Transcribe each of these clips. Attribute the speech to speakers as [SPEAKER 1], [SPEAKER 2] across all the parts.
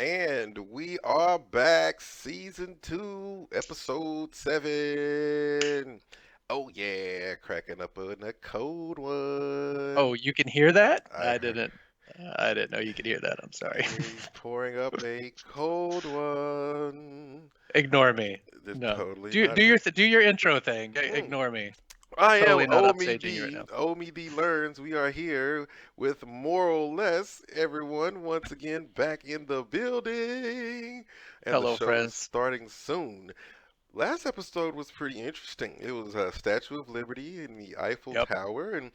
[SPEAKER 1] And we are back, season 2, episode 7. Oh yeah, cracking up on a cold
[SPEAKER 2] Oh,
[SPEAKER 1] one.
[SPEAKER 2] you can hear that?
[SPEAKER 1] I
[SPEAKER 2] I
[SPEAKER 1] heard
[SPEAKER 2] didn't. I didn't know you could hear that. I'm sorry.
[SPEAKER 1] he's pouring up a cold one.
[SPEAKER 2] Ignore me.
[SPEAKER 1] It's
[SPEAKER 2] No.
[SPEAKER 1] totally
[SPEAKER 2] Do
[SPEAKER 1] not
[SPEAKER 2] do your
[SPEAKER 1] her.
[SPEAKER 2] th do your intro thing.
[SPEAKER 1] Mm.
[SPEAKER 2] Ignore me.
[SPEAKER 1] I am
[SPEAKER 2] Totally not
[SPEAKER 1] Omie
[SPEAKER 2] upstaging you right
[SPEAKER 1] D.
[SPEAKER 2] now.
[SPEAKER 1] Omie D learns. We are here with more or less everyone once again back in the building, and the
[SPEAKER 2] Hello,
[SPEAKER 1] show is
[SPEAKER 2] friends.
[SPEAKER 1] starting soon. Last episode was pretty interesting. It was a Statue of Liberty in the Eiffel
[SPEAKER 2] Yep,
[SPEAKER 1] Tower, and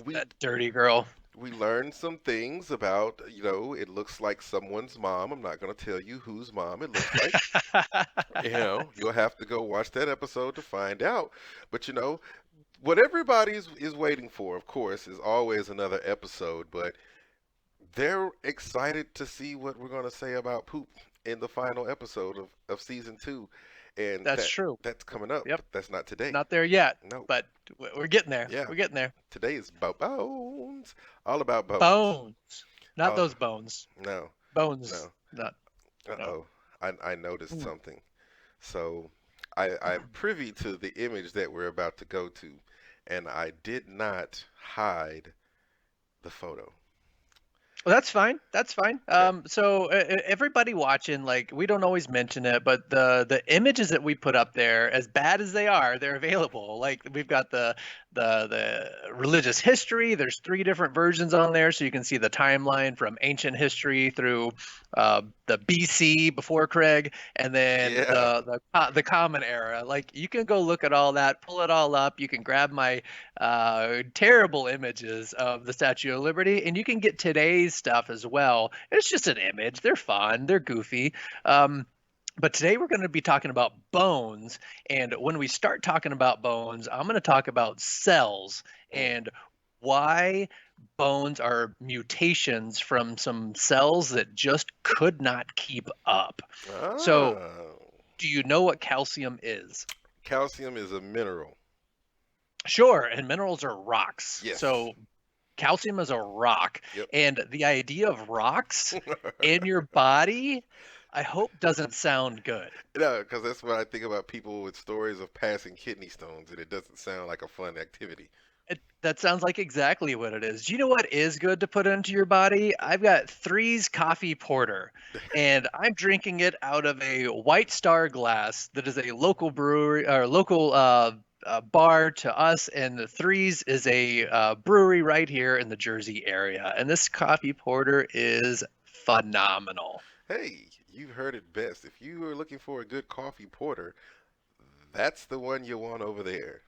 [SPEAKER 1] we
[SPEAKER 2] that dirty girl.
[SPEAKER 1] we learned some things about, it looks like someone's mom. I'm not going to tell you whose mom it looks like. You'll have to go watch that episode to find out. But what everybody is waiting for, of course, is always another episode, but they're excited to see what we're going to say about poop in the final episode of season 2. And
[SPEAKER 2] That's true.
[SPEAKER 1] that's coming up,
[SPEAKER 2] Yep.
[SPEAKER 1] but that's not today.
[SPEAKER 2] Not there yet,
[SPEAKER 1] No.
[SPEAKER 2] but we're getting there.
[SPEAKER 1] Yeah.
[SPEAKER 2] We're getting there.
[SPEAKER 1] Today is about bones. All about bones.
[SPEAKER 2] Bones. Not
[SPEAKER 1] Oh,
[SPEAKER 2] those bones.
[SPEAKER 1] no.
[SPEAKER 2] Bones.
[SPEAKER 1] No.
[SPEAKER 2] Not no.
[SPEAKER 1] Uh-oh. I noticed
[SPEAKER 2] Mm.
[SPEAKER 1] something. So I'm privy to the image that we're about to go to, and I did not hide the photo.
[SPEAKER 2] Well, that's fine. That's fine.
[SPEAKER 1] Okay.
[SPEAKER 2] Everybody watching, like, we don't always mention it, but the images that we put up there, as bad as they are, they're available. Like, we've got the religious history. There's 3 different versions on there, so you can see the timeline from ancient history through the BC before Craig, and then
[SPEAKER 1] Yeah.
[SPEAKER 2] the Common Era. Like, you can go look at all that, pull it all up. You can grab my terrible images of the Statue of Liberty, and you can get today's stuff as well. It's just an image. They're fun. They're goofy. But today we're going to be talking about bones. And when we start talking about bones, I'm going to talk about cells
[SPEAKER 1] Mm.
[SPEAKER 2] and why bones are mutations from some cells that just could not keep up. So,
[SPEAKER 1] Ah.
[SPEAKER 2] do you know what calcium is?
[SPEAKER 1] Calcium is a mineral.
[SPEAKER 2] Sure, and minerals are rocks.
[SPEAKER 1] Yes.
[SPEAKER 2] So calcium is a rock.
[SPEAKER 1] Yep.
[SPEAKER 2] And the idea of rocks in your body, I hope doesn't sound good.
[SPEAKER 1] No, because that's what I think about people with stories of passing kidney stones, and it doesn't sound like a fun activity.
[SPEAKER 2] That sounds like exactly what it is. Do you know what is good to put into your body? I've got Three's Coffee Porter, and I'm drinking it out of a White Star glass that is a local brewery or local bar to us, and the Three's is a brewery right here in the Jersey area. And this coffee porter is phenomenal.
[SPEAKER 1] Hey, you've heard it best. If you are looking for a good coffee porter, that's the one you want over there.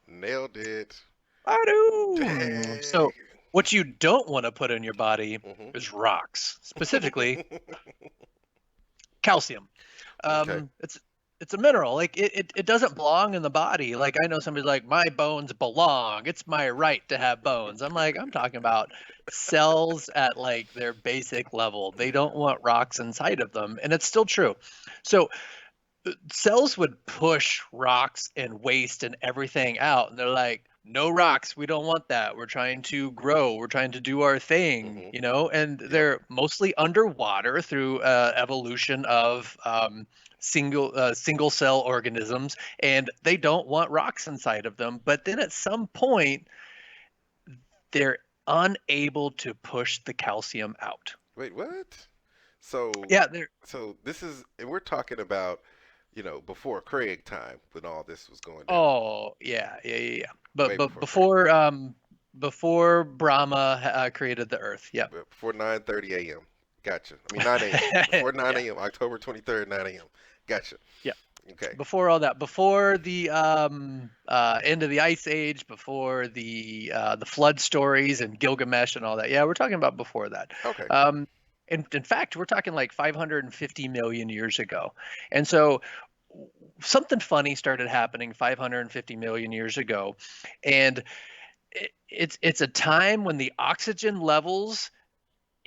[SPEAKER 1] Nailed it.
[SPEAKER 2] Adoo.
[SPEAKER 1] Dang.
[SPEAKER 2] So, what you don't want to put in your body
[SPEAKER 1] Hmm.
[SPEAKER 2] is rocks, specifically calcium.
[SPEAKER 1] Okay.
[SPEAKER 2] It's a mineral. Like it doesn't belong in the body. Like, I know somebody's like, my bones belong. It's my right to have bones. I'm like, I'm talking about cells at like their basic level. They don't want rocks inside of them, and it's still true. So cells would push rocks and waste and everything out, and they're like, no rocks, we don't want that, we're trying to grow, we're trying to do our thing,
[SPEAKER 1] Hmm.
[SPEAKER 2] and
[SPEAKER 1] Yep.
[SPEAKER 2] they're mostly underwater through evolution of single cell organisms, and they don't want rocks inside of them. But then at some point they're unable to push the calcium out.
[SPEAKER 1] Wait, what? So,
[SPEAKER 2] Yeah, they're
[SPEAKER 1] this is, and we're talking about, before Craig time when all this was going down.
[SPEAKER 2] Oh, yeah, yeah, yeah, yeah.
[SPEAKER 1] Way
[SPEAKER 2] But
[SPEAKER 1] before Craig.
[SPEAKER 2] before Brahma created the Earth. Yep.
[SPEAKER 1] Before 9:30 a.m. Gotcha. I mean 9 a.m. Before 9
[SPEAKER 2] Yeah,
[SPEAKER 1] a.m. October 23rd, 9 a.m. Gotcha.
[SPEAKER 2] yeah.
[SPEAKER 1] Okay.
[SPEAKER 2] Before all that, before the end of the Ice Age, before the flood stories and Gilgamesh and all that. Yeah, we're talking about before that.
[SPEAKER 1] Okay.
[SPEAKER 2] Um, in fact, we're talking like 550 million years ago. And so something funny started happening 550 million years ago, and it's a time when the oxygen levels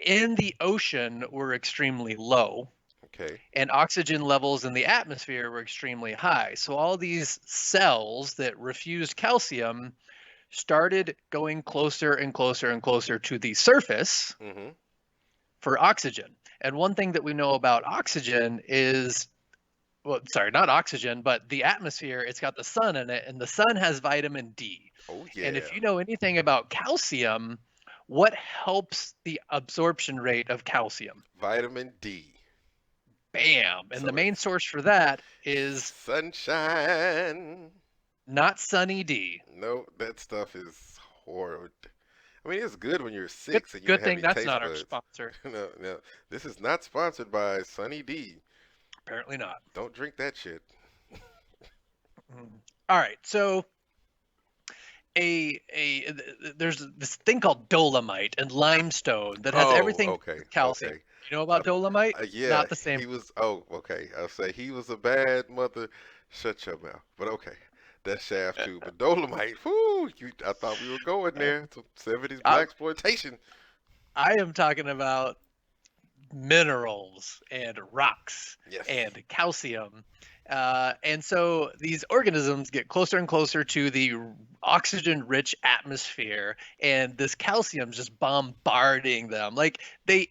[SPEAKER 2] in the ocean were extremely low
[SPEAKER 1] Okay.
[SPEAKER 2] and oxygen levels in the atmosphere were extremely high. So all these cells that refused calcium started going closer and closer and closer to the surface
[SPEAKER 1] Mm-hmm.
[SPEAKER 2] for oxygen. And one thing that we know about oxygen is, well, sorry, not oxygen, but the atmosphere, it's got the sun in it, and the sun has vitamin D.
[SPEAKER 1] Oh
[SPEAKER 2] And if
[SPEAKER 1] yeah.
[SPEAKER 2] you know anything about calcium, what helps the absorption rate of calcium?
[SPEAKER 1] Vitamin D.
[SPEAKER 2] Bam. And the
[SPEAKER 1] So
[SPEAKER 2] main
[SPEAKER 1] it's
[SPEAKER 2] source for that is
[SPEAKER 1] sunshine.
[SPEAKER 2] not Sunny D.
[SPEAKER 1] No, that stuff is horrible. I mean, it's good when you're
[SPEAKER 2] Good,
[SPEAKER 1] 6 and you don't
[SPEAKER 2] good
[SPEAKER 1] have
[SPEAKER 2] thing
[SPEAKER 1] any
[SPEAKER 2] that's
[SPEAKER 1] taste
[SPEAKER 2] not our
[SPEAKER 1] buds.
[SPEAKER 2] sponsor.
[SPEAKER 1] No, no, this is not sponsored by Sunny D.
[SPEAKER 2] Apparently not.
[SPEAKER 1] Don't drink that shit.
[SPEAKER 2] Mm. All right. So there's this thing called dolomite and limestone that has
[SPEAKER 1] Oh,
[SPEAKER 2] everything to do
[SPEAKER 1] okay,
[SPEAKER 2] with calcium.
[SPEAKER 1] okay.
[SPEAKER 2] You know
[SPEAKER 1] Uh,
[SPEAKER 2] about dolomite?
[SPEAKER 1] yeah,
[SPEAKER 2] Not the same.
[SPEAKER 1] he was. Oh, okay. I'll say he was a bad mother. Shut your mouth. But okay, that's Shaft too. But Dolomite, whoo! I thought we were going there. Some '70s
[SPEAKER 2] I,
[SPEAKER 1] black exploitation.
[SPEAKER 2] I am talking about minerals and rocks
[SPEAKER 1] Yes.
[SPEAKER 2] and calcium. And so these organisms get closer and closer to the oxygen rich atmosphere, and this calcium's just bombarding them. Like they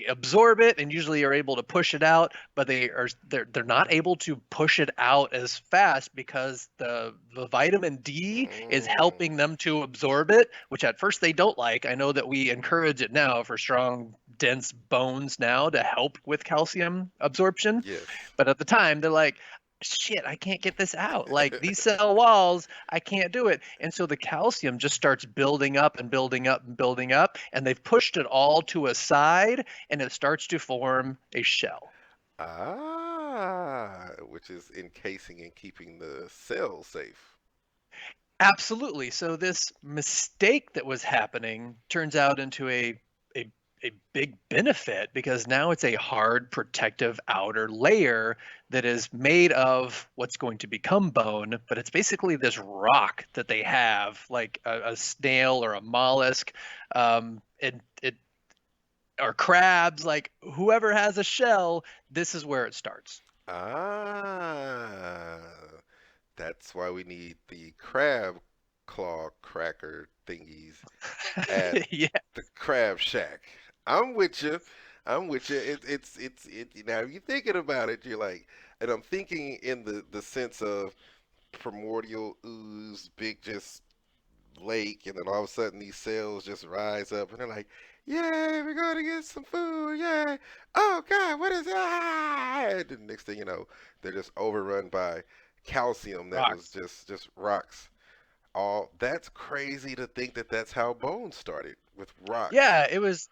[SPEAKER 2] absorb it and usually are able to push it out, but they're not able to push it out as fast because the vitamin D is
[SPEAKER 1] Mm,
[SPEAKER 2] helping them to absorb it, which at first they don't like. I know that we encourage it now for strong dense bones now to help with calcium absorption,
[SPEAKER 1] yes.
[SPEAKER 2] but at the time they're like, shit, I can't get this out. Like these cell walls, I can't do it. And so the calcium just starts building up and building up and building up. And they've pushed it all to a side and it starts to form a shell.
[SPEAKER 1] Which is encasing and keeping the cells safe.
[SPEAKER 2] Absolutely. So this mistake that was happening turns out into a, a big benefit because now it's a hard protective outer layer that is made of what's going to become bone, but it's basically this rock that they have, like a snail or a mollusk, it or crabs, like whoever has a shell, this is where it starts.
[SPEAKER 1] Ah, that's why we need the crab claw cracker thingies at
[SPEAKER 2] Yeah,
[SPEAKER 1] the Crab Shack. I'm with you. I'm with you. Now, if you're thinking about it, you're like, and I'm thinking in the sense of primordial ooze, big just lake, and then all of a sudden these cells just rise up, and they're like, "Yay, we're going to get some food! Yay! Oh God, what is that?" And the next thing you know, they're just overrun by calcium that was
[SPEAKER 2] rocks.
[SPEAKER 1] just rocks. All that's crazy to think that that's how bones started with rocks.
[SPEAKER 2] Yeah, it was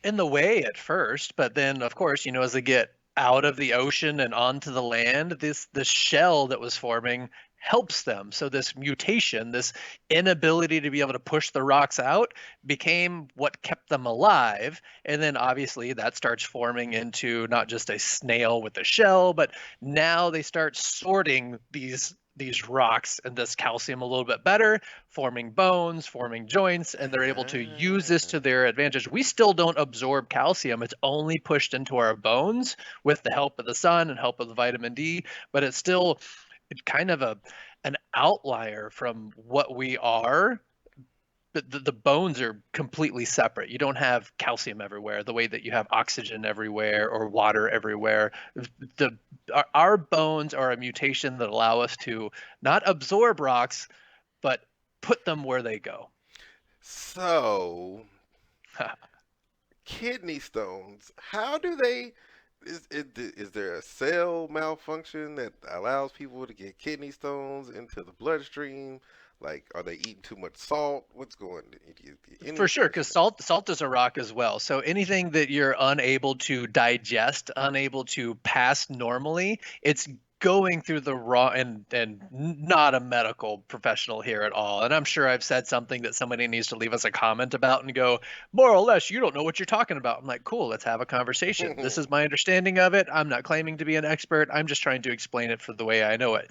[SPEAKER 2] in the way at first, but then of course, as they get out of the ocean and onto the land, this shell that was forming helps them. So this mutation, this inability to be able to push the rocks out became what kept them alive. And then obviously that starts forming into not just a snail with a shell, but now they start sorting these rocks and this calcium a little bit better, forming bones, forming joints, and they're able to use this to
[SPEAKER 1] Ah.
[SPEAKER 2] their advantage. We still don't absorb calcium. It's only pushed into our bones with the help of the sun and help of the vitamin D, but it's kind of an outlier from what we are. But the bones are completely separate. You don't have calcium everywhere the way that you have oxygen everywhere or water everywhere. The our bones are a mutation that allow us to not absorb rocks, but put them where they go.
[SPEAKER 1] So, kidney stones, how do they is there a cell malfunction that allows people to get kidney stones into the bloodstream? Like, are they eating too much salt? What's going? Any
[SPEAKER 2] For sure, because
[SPEAKER 1] information?
[SPEAKER 2] salt is a rock as well. So anything that you're unable to digest, unable to pass normally, it's going through the raw, and not a medical professional here at all. And I'm sure I've said something that somebody needs to leave us a comment about and go, more or less, you don't know what you're talking about. I'm like, cool, let's have a conversation. This is my understanding of it. I'm not claiming to be an expert. I'm just trying to explain it for the way I know it.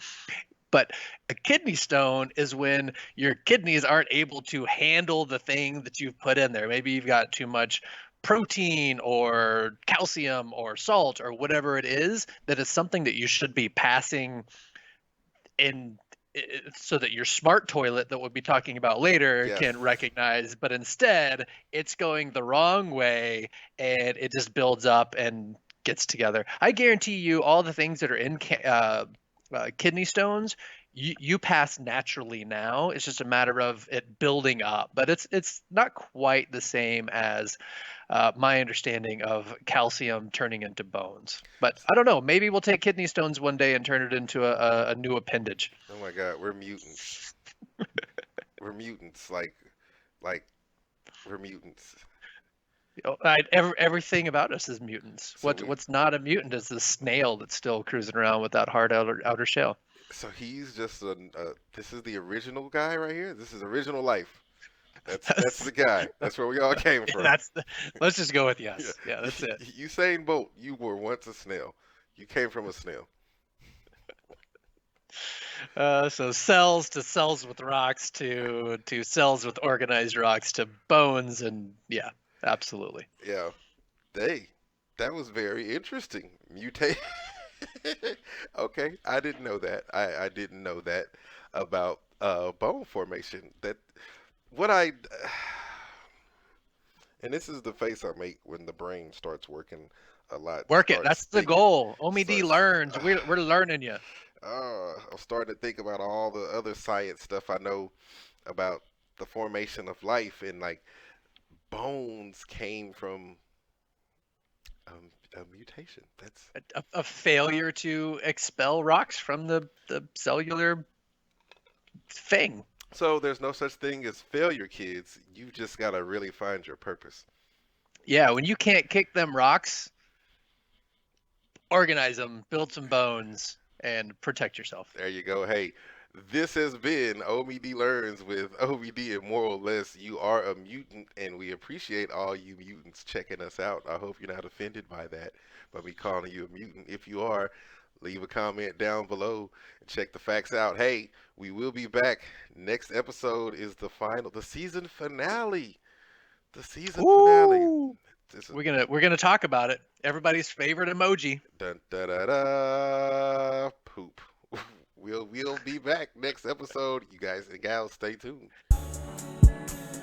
[SPEAKER 2] But a kidney stone is when your kidneys aren't able to handle the thing that you've put in there. Maybe you've got too much protein or calcium or salt or whatever it is, that is something that you should be passing in so that your smart toilet that we'll be talking about later
[SPEAKER 1] Yes.
[SPEAKER 2] can recognize, but instead it's going the wrong way and it just builds up and gets together. I guarantee you all the things that are in kidney stones, you pass naturally now. It's just a matter of it building up, but it's not quite the same as my understanding of calcium turning into bones. But I don't know. Maybe we'll take kidney stones one day and turn it into a new appendage.
[SPEAKER 1] Oh my God, we're mutants. We're mutants. Like we're mutants.
[SPEAKER 2] Everything about us is mutants.
[SPEAKER 1] So we
[SPEAKER 2] What's not a mutant is the snail that's still cruising around with that hard outer shell.
[SPEAKER 1] so he's just this is the original guy right here. This is original life. That's the guy. That's where we all came from.
[SPEAKER 2] Let's just go with
[SPEAKER 1] Yeah.
[SPEAKER 2] yes. Yeah, that's it.
[SPEAKER 1] Usain Bolt, you were once a snail. You came from a snail.
[SPEAKER 2] So cells to cells with rocks to cells with organized rocks to bones and yeah, absolutely.
[SPEAKER 1] Yeah. That was very interesting. Mutate. Okay, I didn't know that. I didn't know that about bone formation. That what I and this is the face I make when the brain starts working a lot.
[SPEAKER 2] Work it.
[SPEAKER 1] Starts
[SPEAKER 2] That's the
[SPEAKER 1] thinking.
[SPEAKER 2] goal. Omie D
[SPEAKER 1] Starts.
[SPEAKER 2] learns. We're learning you.
[SPEAKER 1] I'm starting to think about all the other science stuff I know about the formation of life, and like bones came from a mutation. That's
[SPEAKER 2] A failure to expel rocks from the cellular thing.
[SPEAKER 1] so there's no such thing as failure, kids. You just gotta really find your purpose.
[SPEAKER 2] Yeah, when you can't kick them rocks, organize them, build some bones, and protect yourself.
[SPEAKER 1] There you go. Hey, this has been Omie D Learns with Omie D and More or Less. You are a mutant, and we appreciate all you mutants checking us out. I hope you're not offended by that, by me calling you a mutant. If you are, leave a comment down below and check the facts out. Hey, we will be back. Next episode is the season finale. The season finale.
[SPEAKER 2] Ooh.
[SPEAKER 1] This is
[SPEAKER 2] We're gonna talk about it. Everybody's favorite emoji.
[SPEAKER 1] dun da da da poop. We'll be back next episode. You guys and gals, stay tuned.